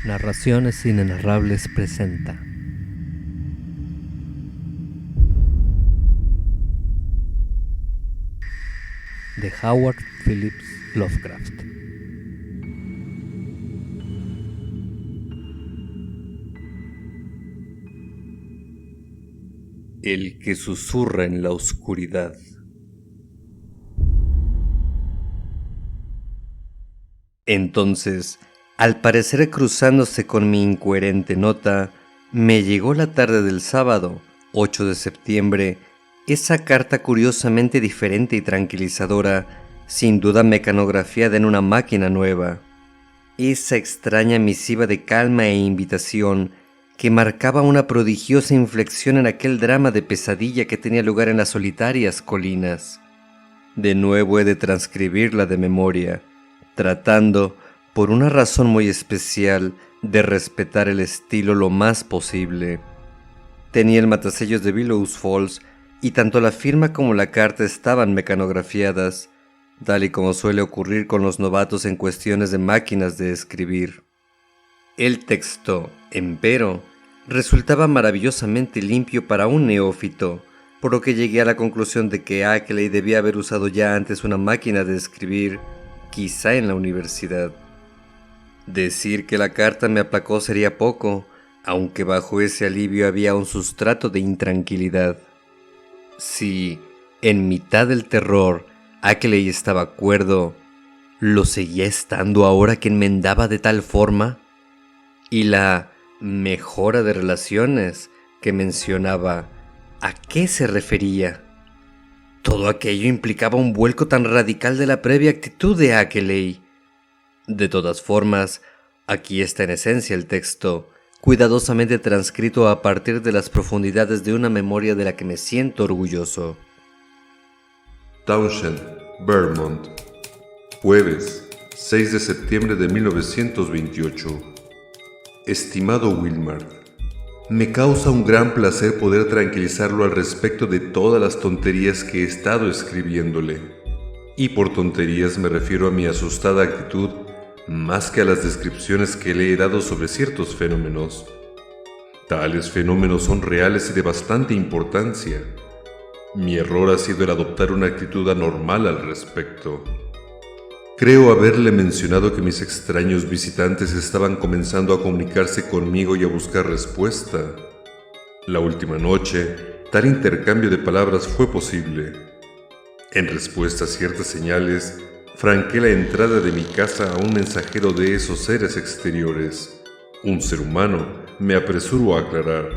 Narraciones Inenarrables presenta de Howard Phillips Lovecraft. El que susurra en la oscuridad. Entonces, al parecer cruzándose con mi incoherente nota, me llegó la tarde del sábado, 8 de septiembre, esa carta curiosamente diferente y tranquilizadora, sin duda mecanografiada en una máquina nueva. Esa extraña misiva de calma e invitación que marcaba una prodigiosa inflexión en aquel drama de pesadilla que tenía lugar en las solitarias colinas. De nuevo he de transcribirla de memoria, tratando, por una razón muy especial, de respetar el estilo lo más posible. Tenía el matasellos de Bellows Falls y tanto la firma como la carta estaban mecanografiadas, tal y como suele ocurrir con los novatos en cuestiones de máquinas de escribir. El texto, empero, resultaba maravillosamente limpio para un neófito, por lo que llegué a la conclusión de que Ackley debía haber usado ya antes una máquina de escribir, quizá en la universidad. Decir que la carta me aplacó sería poco, aunque bajo ese alivio había un sustrato de intranquilidad. Si, en mitad del terror, Ackley estaba cuerdo, ¿lo seguía estando ahora que enmendaba de tal forma? Y la mejora de relaciones que mencionaba, ¿a qué se refería? Todo aquello implicaba un vuelco tan radical de la previa actitud de Ackley. De todas formas, aquí está en esencia el texto, cuidadosamente transcrito a partir de las profundidades de una memoria de la que me siento orgulloso. Townshend, Vermont, jueves 6 de septiembre de 1928. Estimado Wilmar, me causa un gran placer poder tranquilizarlo al respecto de todas las tonterías que he estado escribiéndole. Y por tonterías me refiero a mi asustada actitud más que a las descripciones que le he dado sobre ciertos fenómenos. Tales fenómenos son reales y de bastante importancia. Mi error ha sido el adoptar una actitud anormal al respecto. Creo haberle mencionado que mis extraños visitantes estaban comenzando a comunicarse conmigo y a buscar respuesta. La última noche, tal intercambio de palabras fue posible. En respuesta a ciertas señales, franqué la entrada de mi casa a un mensajero de esos seres exteriores. Un ser humano, me apresuro a aclarar.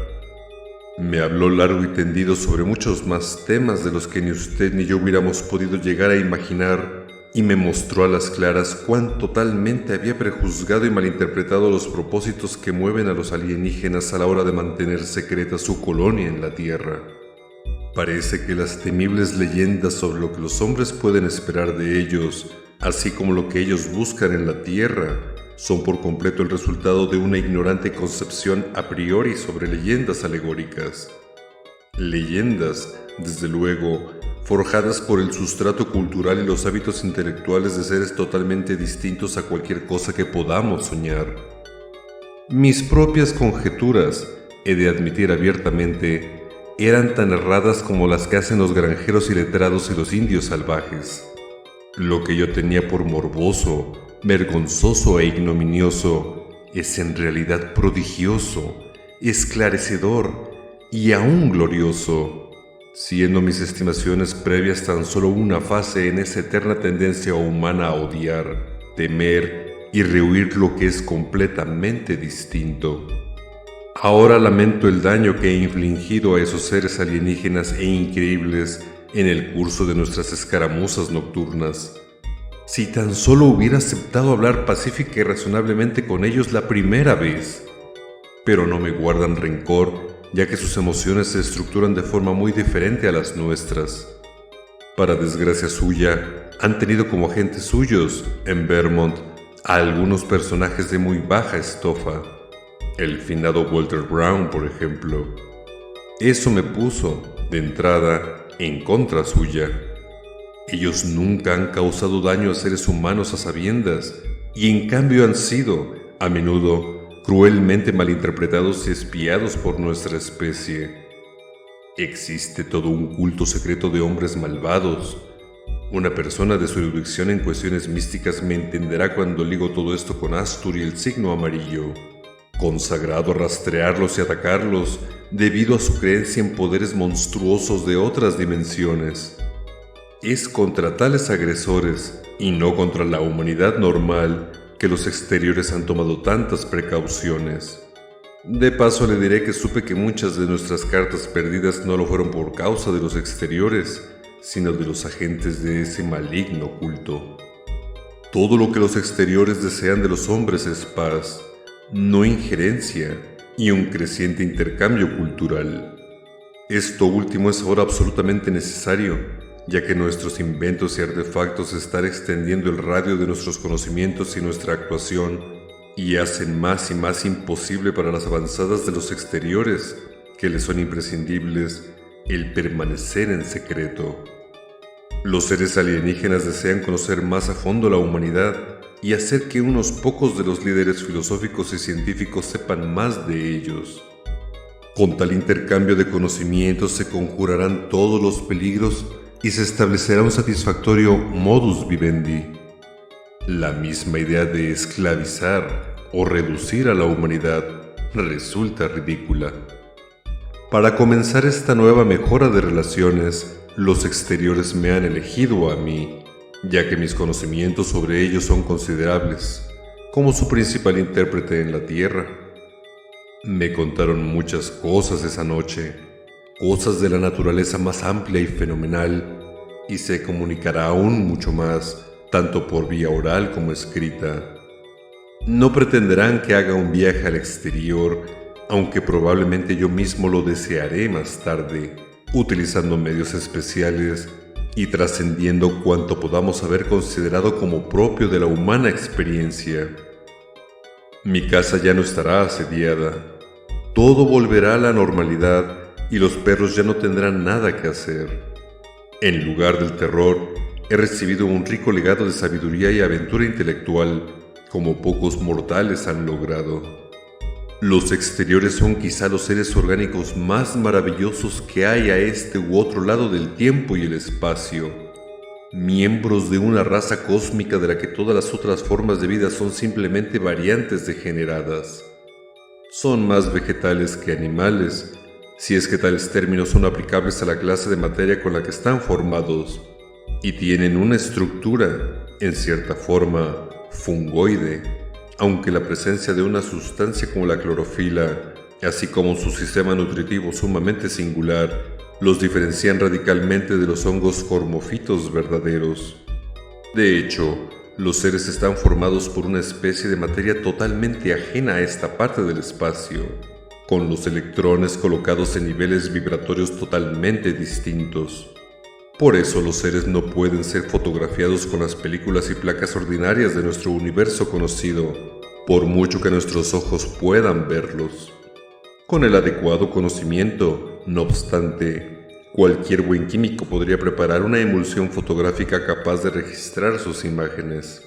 Me habló largo y tendido sobre muchos más temas de los que ni usted ni yo hubiéramos podido llegar a imaginar, y me mostró a las claras cuán totalmente había prejuzgado y malinterpretado los propósitos que mueven a los alienígenas a la hora de mantener secreta su colonia en la Tierra. Parece que las temibles leyendas sobre lo que los hombres pueden esperar de ellos, así como lo que ellos buscan en la Tierra, son por completo el resultado de una ignorante concepción a priori sobre leyendas alegóricas. Leyendas, desde luego, forjadas por el sustrato cultural y los hábitos intelectuales de seres totalmente distintos a cualquier cosa que podamos soñar. Mis propias conjeturas, he de admitir abiertamente, eran tan erradas como las que hacen los granjeros iletrados y los indios salvajes. Lo que yo tenía por morboso, vergonzoso e ignominioso es en realidad prodigioso, esclarecedor y aún glorioso, siendo mis estimaciones previas tan solo una fase en esa eterna tendencia humana a odiar, temer y rehuir lo que es completamente distinto. Ahora lamento el daño que he infligido a esos seres alienígenas e increíbles en el curso de nuestras escaramuzas nocturnas. Si tan solo hubiera aceptado hablar pacífica y razonablemente con ellos la primera vez. Pero no me guardan rencor, ya que sus emociones se estructuran de forma muy diferente a las nuestras. Para desgracia suya, han tenido como agentes suyos, en Vermont, a algunos personajes de muy baja estofa. El finado Walter Brown, por ejemplo. Eso me puso, de entrada, en contra suya. Ellos nunca han causado daño a seres humanos a sabiendas, y en cambio han sido, a menudo, cruelmente malinterpretados y espiados por nuestra especie. Existe todo un culto secreto de hombres malvados. Una persona de su erudición en cuestiones místicas me entenderá cuando ligo todo esto con Astur y el signo amarillo, consagrado a rastrearlos y atacarlos debido a su creencia en poderes monstruosos de otras dimensiones. Es contra tales agresores, y no contra la humanidad normal, que los exteriores han tomado tantas precauciones. De paso le diré que supe que muchas de nuestras cartas perdidas no lo fueron por causa de los exteriores, sino de los agentes de ese maligno culto. Todo lo que los exteriores desean de los hombres es paz, no injerencia y un creciente intercambio cultural. Esto último es ahora absolutamente necesario, ya que nuestros inventos y artefactos están extendiendo el radio de nuestros conocimientos y nuestra actuación, y hacen más y más imposible para las avanzadas de los exteriores, que les son imprescindibles, el permanecer en secreto. Los seres alienígenas desean conocer más a fondo la humanidad y hacer que unos pocos de los líderes filosóficos y científicos sepan más de ellos. Con tal intercambio de conocimientos se conjurarán todos los peligros y se establecerá un satisfactorio modus vivendi. La misma idea de esclavizar o reducir a la humanidad resulta ridícula. Para comenzar esta nueva mejora de relaciones, los exteriores me han elegido a mí, ya que mis conocimientos sobre ellos son considerables, como su principal intérprete en la Tierra. Me contaron muchas cosas esa noche, cosas de la naturaleza más amplia y fenomenal, y se comunicará aún mucho más, tanto por vía oral como escrita. No pretenderán que haga un viaje al exterior, aunque probablemente yo mismo lo desearé más tarde, utilizando medios especiales y trascendiendo cuanto podamos haber considerado como propio de la humana experiencia. Mi casa ya no estará asediada, todo volverá a la normalidad y los perros ya no tendrán nada que hacer. En lugar del terror, he recibido un rico legado de sabiduría y aventura intelectual, como pocos mortales han logrado. Los exteriores son quizá los seres orgánicos más maravillosos que hay a este u otro lado del tiempo y el espacio, miembros de una raza cósmica de la que todas las otras formas de vida son simplemente variantes degeneradas. Son más vegetales que animales, si es que tales términos son aplicables a la clase de materia con la que están formados, y tienen una estructura, en cierta forma, fungoide, aunque la presencia de una sustancia como la clorofila, así como su sistema nutritivo sumamente singular, los diferencian radicalmente de los hongos cormofitos verdaderos. De hecho, los seres están formados por una especie de materia totalmente ajena a esta parte del espacio, con los electrones colocados en niveles vibratorios totalmente distintos. Por eso los seres no pueden ser fotografiados con las películas y placas ordinarias de nuestro universo conocido, por mucho que nuestros ojos puedan verlos. Con el adecuado conocimiento, no obstante, cualquier buen químico podría preparar una emulsión fotográfica capaz de registrar sus imágenes.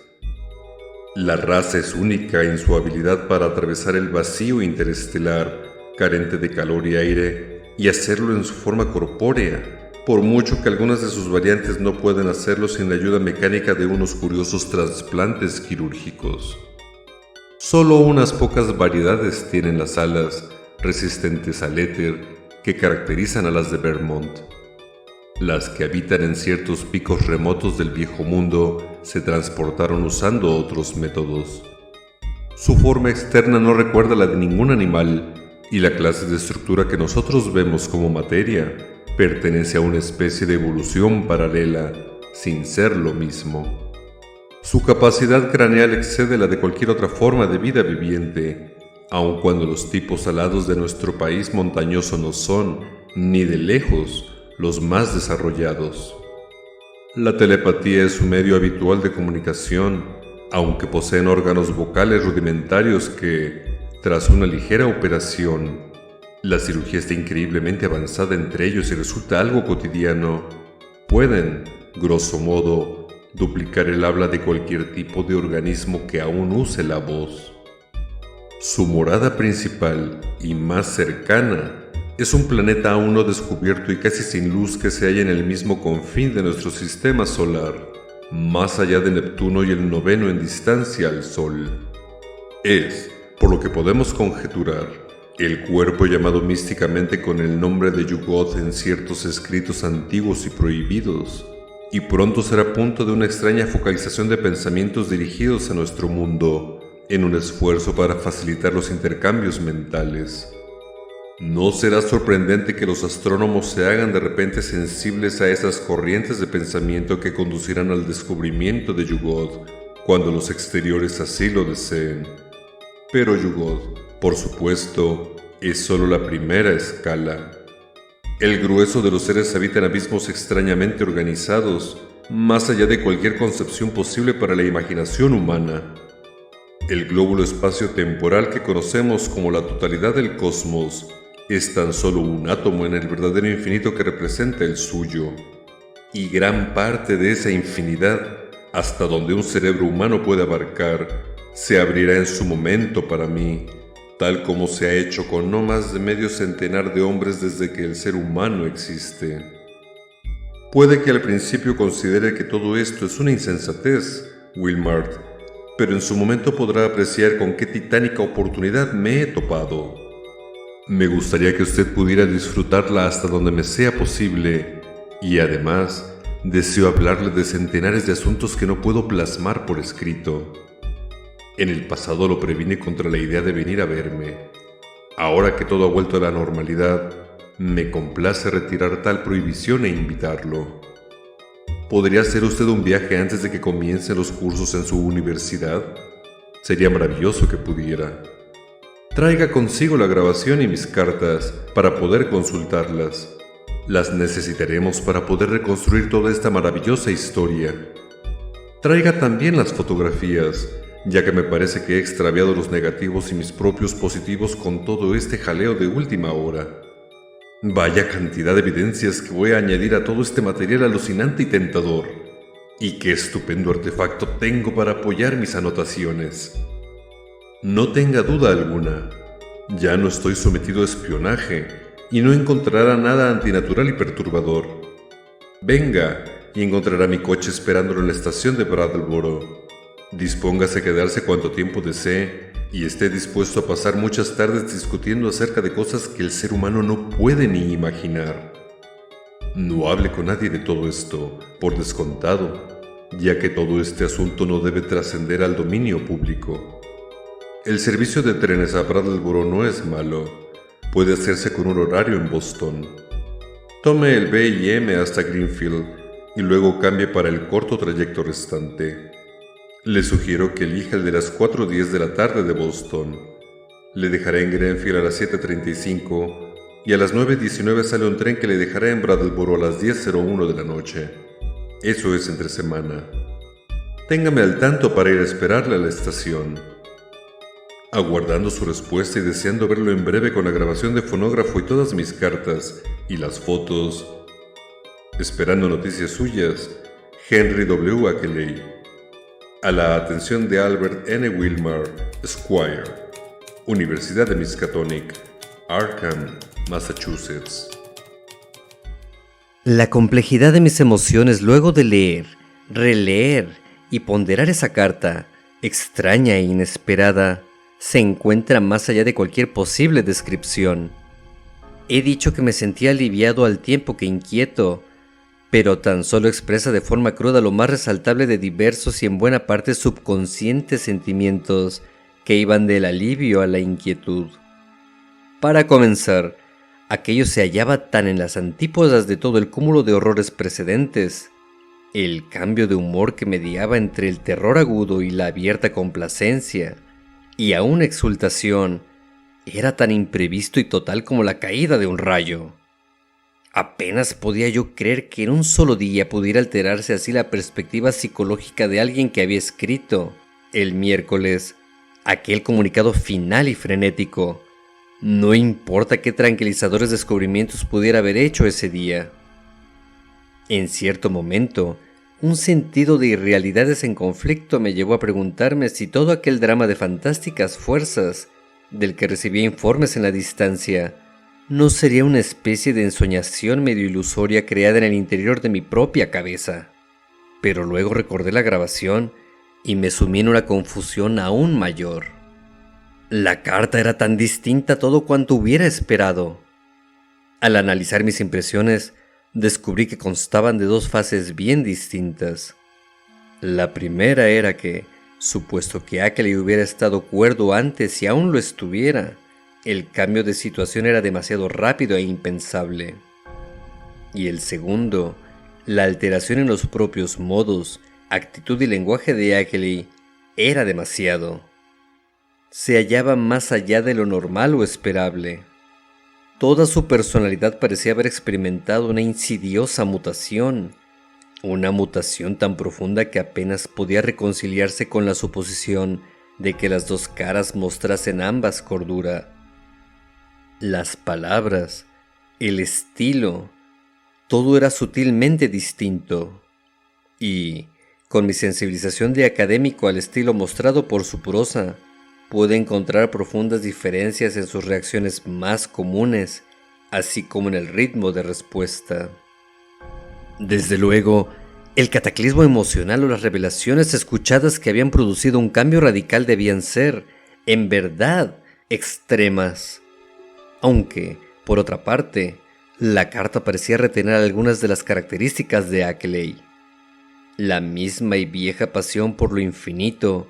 La raza es única en su habilidad para atravesar el vacío interestelar, carente de calor y aire, y hacerlo en su forma corpórea, por mucho que algunas de sus variantes no pueden hacerlo sin la ayuda mecánica de unos curiosos trasplantes quirúrgicos. Solo unas pocas variedades tienen las alas resistentes al éter que caracterizan a las de Vermont. Las que habitan en ciertos picos remotos del viejo mundo se transportaron usando otros métodos. Su forma externa no recuerda la de ningún animal, y la clase de estructura que nosotros vemos como materia pertenece a una especie de evolución paralela, sin ser lo mismo. Su capacidad craneal excede la de cualquier otra forma de vida viviente, aun cuando los tipos alados de nuestro país montañoso no son, ni de lejos, los más desarrollados. La telepatía es su medio habitual de comunicación, aunque poseen órganos vocales rudimentarios que, tras una ligera operación, la cirugía está increíblemente avanzada entre ellos y resulta algo cotidiano, pueden, grosso modo, duplicar el habla de cualquier tipo de organismo que aún use la voz. Su morada principal y más cercana es un planeta aún no descubierto y casi sin luz que se halla en el mismo confín de nuestro sistema solar, más allá de Neptuno y el noveno en distancia al Sol. Es, por lo que podemos conjeturar, el cuerpo llamado místicamente con el nombre de Yugoth en ciertos escritos antiguos y prohibidos, y pronto será punto de una extraña focalización de pensamientos dirigidos a nuestro mundo, en un esfuerzo para facilitar los intercambios mentales. No será sorprendente que los astrónomos se hagan de repente sensibles a esas corrientes de pensamiento que conducirán al descubrimiento de Yugoth, cuando los exteriores así lo deseen. Pero Yugoth, por supuesto, es solo la primera escala. El grueso de los seres habitan abismos extrañamente organizados, más allá de cualquier concepción posible para la imaginación humana. El glóbulo espacio-temporal que conocemos como la totalidad del cosmos es tan solo un átomo en el verdadero infinito que representa el suyo. Y gran parte de esa infinidad, hasta donde un cerebro humano puede abarcar, se abrirá en su momento para mí, tal como se ha hecho con no más de medio centenar de hombres desde que el ser humano existe. Puede que al principio considere que todo esto es una insensatez, Wilmard, pero en su momento podrá apreciar con qué titánica oportunidad me he topado. Me gustaría que usted pudiera disfrutarla hasta donde me sea posible, y además deseo hablarle de centenares de asuntos que no puedo plasmar por escrito. En el pasado lo previne contra la idea de venir a verme. Ahora que todo ha vuelto a la normalidad, me complace retirar tal prohibición e invitarlo. ¿Podría hacer usted un viaje antes de que comiencen los cursos en su universidad? Sería maravilloso que pudiera. Traiga consigo la grabación y mis cartas para poder consultarlas. Las necesitaremos para poder reconstruir toda esta maravillosa historia. Traiga también las fotografías, ya que me parece que he extraviado los negativos y mis propios positivos con todo este jaleo de última hora. Vaya cantidad de evidencias que voy a añadir a todo este material alucinante y tentador. Y qué estupendo artefacto tengo para apoyar mis anotaciones. No tenga duda alguna, ya no estoy sometido a espionaje y no encontrará nada antinatural y perturbador. Venga y encontrará mi coche esperándolo en la estación de Brattleboro. Dispóngase a quedarse cuanto tiempo desee y esté dispuesto a pasar muchas tardes discutiendo acerca de cosas que el ser humano no puede ni imaginar. No hable con nadie de todo esto, por descontado, ya que todo este asunto no debe trascender al dominio público. El servicio de trenes a Brattleboro no es malo. Puede hacerse con un horario en Boston. Tome el B&M hasta Greenfield y luego cambie para el corto trayecto restante. Le sugiero que elija el de las 4:10 de la tarde de Boston. Le dejará en Greenfield a las 7:35 y a las 9:19 sale un tren que le dejará en Brattleboro a las 10:01 de la noche. Eso es entre semana. Téngame al tanto para ir a esperarle a la estación. Aguardando su respuesta y deseando verlo en breve con la grabación de fonógrafo y todas mis cartas y las fotos. Esperando noticias suyas, Henry W. Ackley. A la atención de Albert N. Wilmard, Esquire, Universidad de Miskatonic, Arkham, Massachusetts. La complejidad de mis emociones luego de leer, releer y ponderar esa carta, extraña e inesperada, se encuentra más allá de cualquier posible descripción. He dicho que me sentía aliviado al tiempo que inquieto, pero tan solo expresa de forma cruda lo más resaltable de diversos y en buena parte subconscientes sentimientos que iban del alivio a la inquietud. Para comenzar, aquello se hallaba tan en las antípodas de todo el cúmulo de horrores precedentes. El cambio de humor que mediaba entre el terror agudo y la abierta complacencia, y aún exultación, era tan imprevisto y total como la caída de un rayo. Apenas podía yo creer que en un solo día pudiera alterarse así la perspectiva psicológica de alguien que había escrito, el miércoles, aquel comunicado final y frenético. No importa qué tranquilizadores descubrimientos pudiera haber hecho ese día. En cierto momento, un sentido de irrealidades en conflicto me llevó a preguntarme si todo aquel drama de fantásticas fuerzas del que recibía informes en la distancia, no sería una especie de ensoñación medio ilusoria creada en el interior de mi propia cabeza. Pero luego recordé la grabación y me sumí en una confusión aún mayor. La carta era tan distinta a todo cuanto hubiera esperado. Al analizar mis impresiones, descubrí que constaban de dos fases bien distintas. La primera era que, supuesto que Ackley hubiera estado cuerdo antes y aún lo estuviera, el cambio de situación era demasiado rápido e impensable. Y el segundo, la alteración en los propios modos, actitud y lenguaje de Ackley era demasiado. Se hallaba más allá de lo normal o esperable. Toda su personalidad parecía haber experimentado una insidiosa mutación, una mutación tan profunda que apenas podía reconciliarse con la suposición de que las dos caras mostrasen ambas cordura. Las palabras, el estilo, todo era sutilmente distinto. Y, con mi sensibilización de académico al estilo mostrado por su prosa, pude encontrar profundas diferencias en sus reacciones más comunes, así como en el ritmo de respuesta. Desde luego, el cataclismo emocional o las revelaciones escuchadas que habían producido un cambio radical debían ser, en verdad, extremas. Aunque, por otra parte, la carta parecía retener algunas de las características de Ackley. La misma y vieja pasión por lo infinito,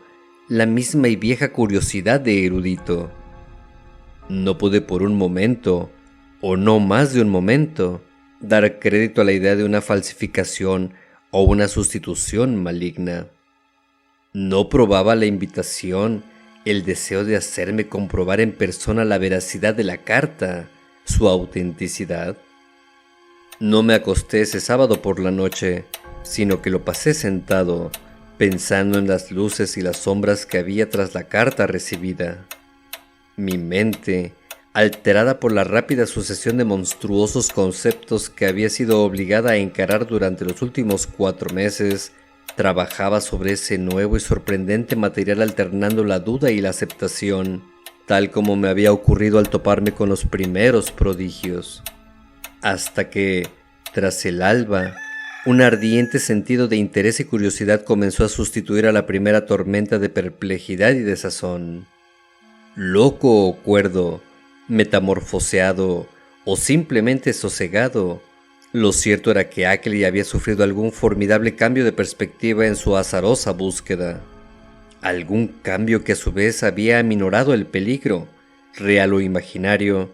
la misma y vieja curiosidad de erudito. No pude por un momento, o no más de un momento, dar crédito a la idea de una falsificación o una sustitución maligna. No probaba la invitación, el deseo de hacerme comprobar en persona la veracidad de la carta, su autenticidad. No me acosté ese sábado por la noche, sino que lo pasé sentado, pensando en las luces y las sombras que había tras la carta recibida. Mi mente, alterada por la rápida sucesión de monstruosos conceptos que había sido obligada a encarar durante los últimos 4 meses, trabajaba sobre ese nuevo y sorprendente material alternando la duda y la aceptación, tal como me había ocurrido al toparme con los primeros prodigios. Hasta que, tras el alba, un ardiente sentido de interés y curiosidad comenzó a sustituir a la primera tormenta de perplejidad y desazón. Loco o cuerdo, metamorfoseado o simplemente sosegado, lo cierto era que Ackley había sufrido algún formidable cambio de perspectiva en su azarosa búsqueda. Algún cambio que a su vez había aminorado el peligro, real o imaginario,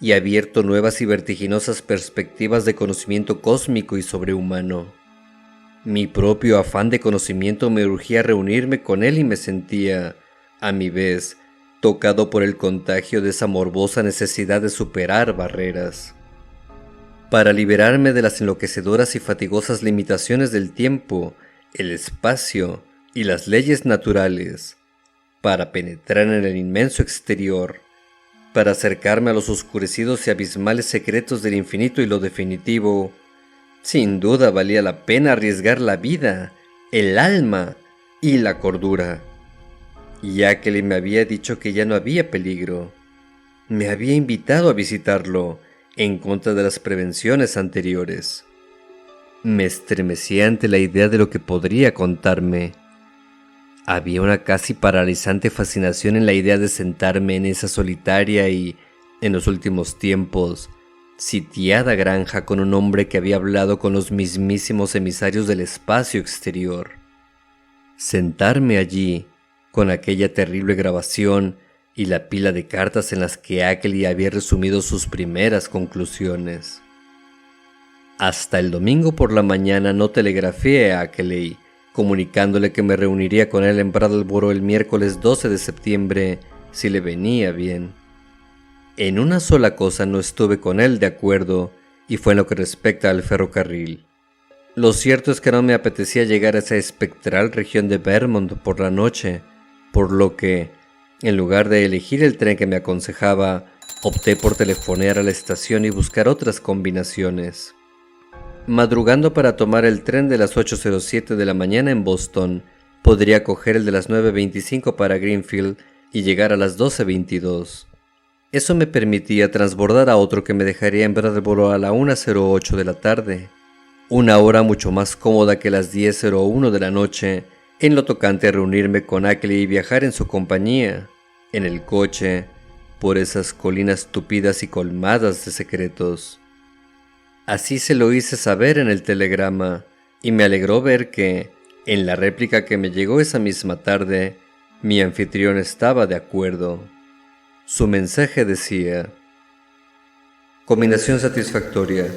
y abierto nuevas y vertiginosas perspectivas de conocimiento cósmico y sobrehumano. Mi propio afán de conocimiento me urgía a reunirme con él y me sentía, a mi vez, tocado por el contagio de esa morbosa necesidad de superar barreras. Para liberarme de las enloquecedoras y fatigosas limitaciones del tiempo, el espacio y las leyes naturales, para penetrar en el inmenso exterior, para acercarme a los oscurecidos y abismales secretos del infinito y lo definitivo, sin duda valía la pena arriesgar la vida, el alma y la cordura. Ya que me había dicho que ya no había peligro, me había invitado a visitarlo en contra de las prevenciones anteriores. Me estremecí ante la idea de lo que podría contarme. Había una casi paralizante fascinación en la idea de sentarme en esa solitaria y, en los últimos tiempos, sitiada granja con un hombre que había hablado con los mismísimos emisarios del espacio exterior. Sentarme allí, con aquella terrible grabación y la pila de cartas en las que Ackley había resumido sus primeras conclusiones. Hasta el domingo por la mañana no telegrafié a Ackley, comunicándole que me reuniría con él en Brattleboro el miércoles 12 de septiembre, si le venía bien. En una sola cosa no estuve con él de acuerdo, y fue en lo que respecta al ferrocarril. Lo cierto es que no me apetecía llegar a esa espectral región de Vermont por la noche, por lo que, en lugar de elegir el tren que me aconsejaba, opté por telefonear a la estación y buscar otras combinaciones. Madrugando para tomar el tren de las 8:07 de la mañana en Boston, podría coger el de las 9:25 para Greenfield y llegar a las 12:22. Eso me permitía transbordar a otro que me dejaría en Brattleboro a la 1:08 de la tarde, una hora mucho más cómoda que las 10:01 de la noche, en lo tocante a reunirme con Ackley y viajar en su compañía, en el coche, por esas colinas tupidas y colmadas de secretos. Así se lo hice saber en el telegrama, y me alegró ver que, en la réplica que me llegó esa misma tarde, mi anfitrión estaba de acuerdo. Su mensaje decía: combinación satisfactoria.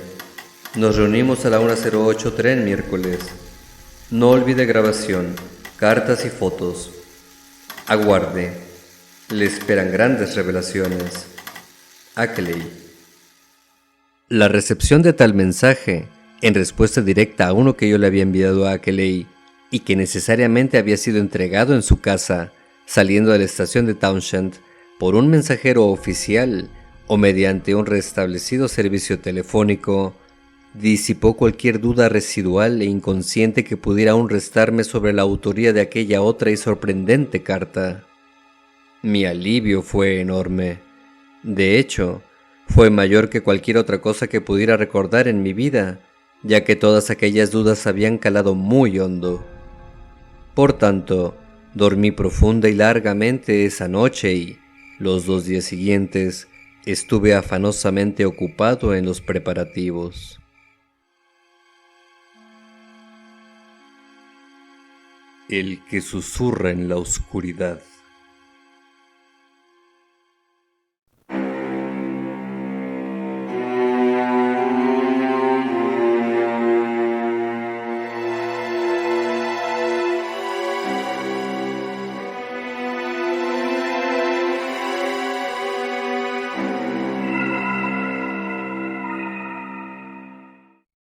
Nos reunimos a la 1:08 tren miércoles. No olvide grabación, cartas y fotos. Aguarde. Le esperan grandes revelaciones. Ackley. La recepción de tal mensaje, en respuesta directa a uno que yo le había enviado a Ackley y que necesariamente había sido entregado en su casa, saliendo de la estación de Townshend, por un mensajero oficial o mediante un restablecido servicio telefónico, disipó cualquier duda residual e inconsciente que pudiera aún restarme sobre la autoría de aquella otra y sorprendente carta. Mi alivio fue enorme. De hecho, fue mayor que cualquier otra cosa que pudiera recordar en mi vida, ya que todas aquellas dudas habían calado muy hondo. Por tanto, dormí profunda y largamente esa noche y, los 2 días siguientes, estuve afanosamente ocupado en los preparativos. El que susurra en la oscuridad.